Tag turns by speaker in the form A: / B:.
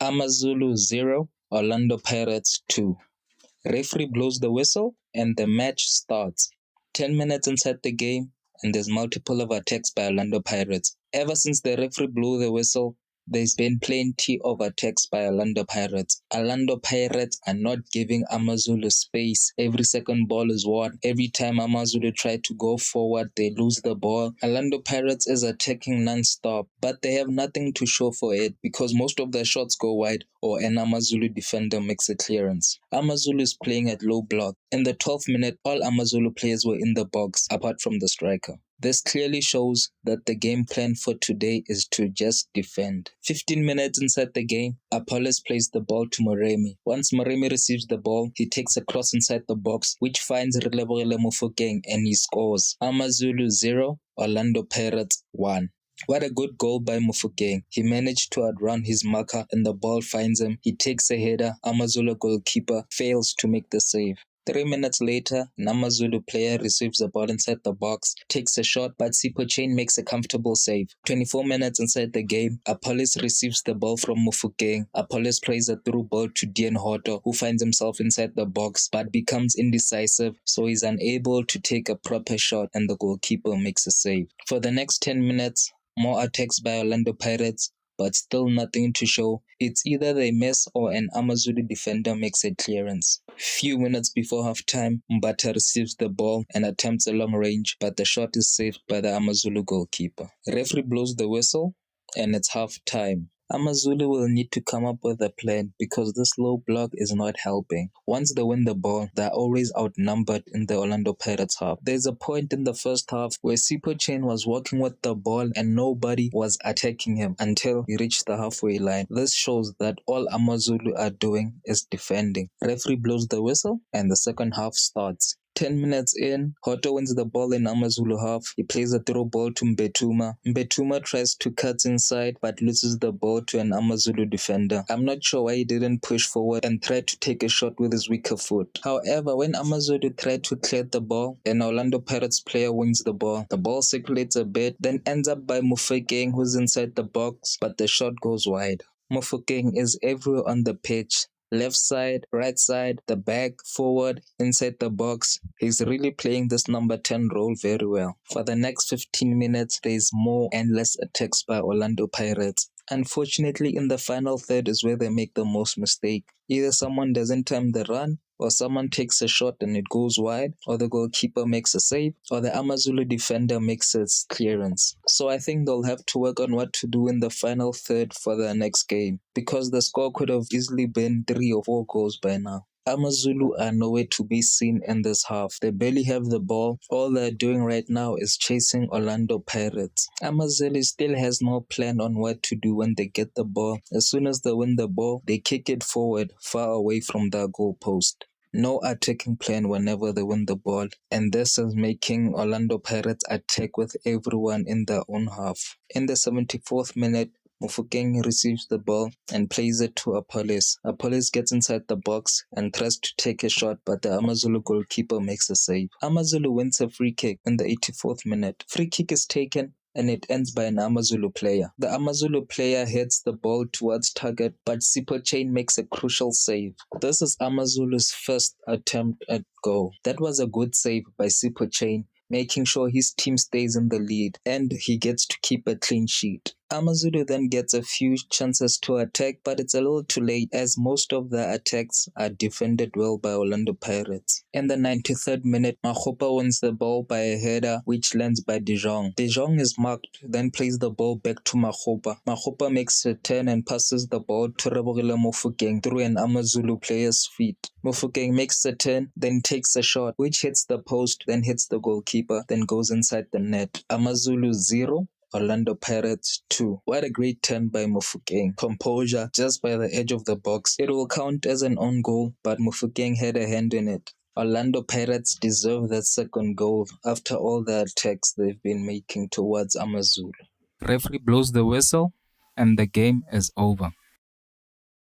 A: AmaZulu 0, Orlando Pirates 2. Referee blows the whistle and the match starts. 10 minutes inside the game, and there's multiple of attacks by Orlando Pirates. Ever since the referee blew the whistle, there's been plenty of attacks by Orlando Pirates. Orlando Pirates are not giving AmaZulu space. Every second ball is won. Every time AmaZulu try to go forward, they lose the ball. Orlando Pirates is attacking non-stop, but they have nothing to show for it because most of their shots go wide or an AmaZulu defender makes a clearance. AmaZulu is playing at low block. In the 12th minute, all AmaZulu players were in the box apart from the striker. This clearly shows that the game plan for today is to just defend. 15 minutes inside the game, Apollos plays the ball to Moremi. Once Moremi receives the ball, he takes a cross inside the box, which finds Relebohile Mofokeng and he scores. AmaZulu 0, Orlando Pirates 1. What a good goal by Mofokeng. He managed to outrun his marker and the ball finds him. He takes a header. AmaZulu goalkeeper fails to make the save. 3 minutes later, an AmaZulu player receives the ball inside the box, takes a shot, but Sipho Chain makes a comfortable save. 24 minutes inside the game, Apollos receives the ball from Mofokeng. Apollos plays a through ball to Dean Hoto, who finds himself inside the box but becomes indecisive, so he's unable to take a proper shot and the goalkeeper makes a save. For the next 10 minutes, more attacks by Orlando Pirates, but still nothing to show. It's either they miss or an AmaZulu defender makes a clearance. Few minutes before halftime, Mbata receives the ball and attempts a long range, but the shot is saved by the AmaZulu goalkeeper. Referee blows the whistle and it's halftime. AmaZulu will need to come up with a plan because this low block is not helping. Once they win the ball, they're always outnumbered in the Orlando Pirates half. There's a point in the first half where Sipho Chain was walking with the ball and nobody was attacking him until he reached the halfway line. This shows that all AmaZulu are doing is defending. Referee blows the whistle and the second half starts. 10 minutes in, Hoto wins the ball in AmaZulu half. He plays a throw ball to Mbetuma. Mbetuma tries to cut inside but loses the ball to an AmaZulu defender. I'm not sure why he didn't push forward and try to take a shot with his weaker foot. However, when AmaZulu tried to clear the ball, an Orlando Pirates player wins the ball circulates a bit, then ends up by Mofokeng, who's inside the box, but the shot goes wide. Mofokeng is everywhere on the pitch. Left side, right side, the back, forward, inside the box. He's really playing this number 10 role very well. For the next 15 minutes, there's more endless attacks by Orlando Pirates. Unfortunately, in the final third is where they make the most mistake. Either someone doesn't time the run, or someone takes a shot and it goes wide, or the goalkeeper makes a save, or the AmaZulu defender makes its clearance. So I think they'll have to work on what to do in the final third for the next game, because the score could have easily been 3 or 4 goals by now. AmaZulu are nowhere to be seen in this half. They barely have the ball. All they're doing right now is chasing Orlando Pirates. AmaZulu still has no plan on what to do when they get the ball. As soon as they win the ball, they kick it forward, far away from their goal post. No attacking plan whenever they win the ball, and this is making Orlando Pirates attack with everyone in their own half. In the 74th minute, Mofokeng receives the ball and plays it to Apollos. Apollos gets inside the box and tries to take a shot, but the AmaZulu goalkeeper makes a save. AmaZulu wins a free kick in the 84th minute. Free kick is taken and it ends by an AmaZulu player. The AmaZulu player heads the ball towards target, but Sipho Chain makes a crucial save. This is AmaZulu's first attempt at goal. That was a good save by Sipho Chain, making sure his team stays in the lead and he gets to keep a clean sheet. AmaZulu then gets a few chances to attack, but it's a little too late as most of the attacks are defended well by Orlando Pirates. In the 93rd minute, Makgopa wins the ball by a header which lands by De Jong. De Jong is marked, then plays the ball back to Makgopa. Makgopa makes a turn and passes the ball to Relebohile Mofokeng through an AmaZulu player's feet. Mofokeng makes a turn, then takes a shot which hits the post, then hits the goalkeeper, then goes inside the net. AmaZulu 0, Orlando Pirates 2. What a great turn by Mofokeng. Composure just by the edge of the box. It will count as an own goal, but Mofokeng had a hand in it. Orlando Pirates deserve that second goal after all the attacks they've been making towards AmaZulu. Referee blows the whistle and the game is over.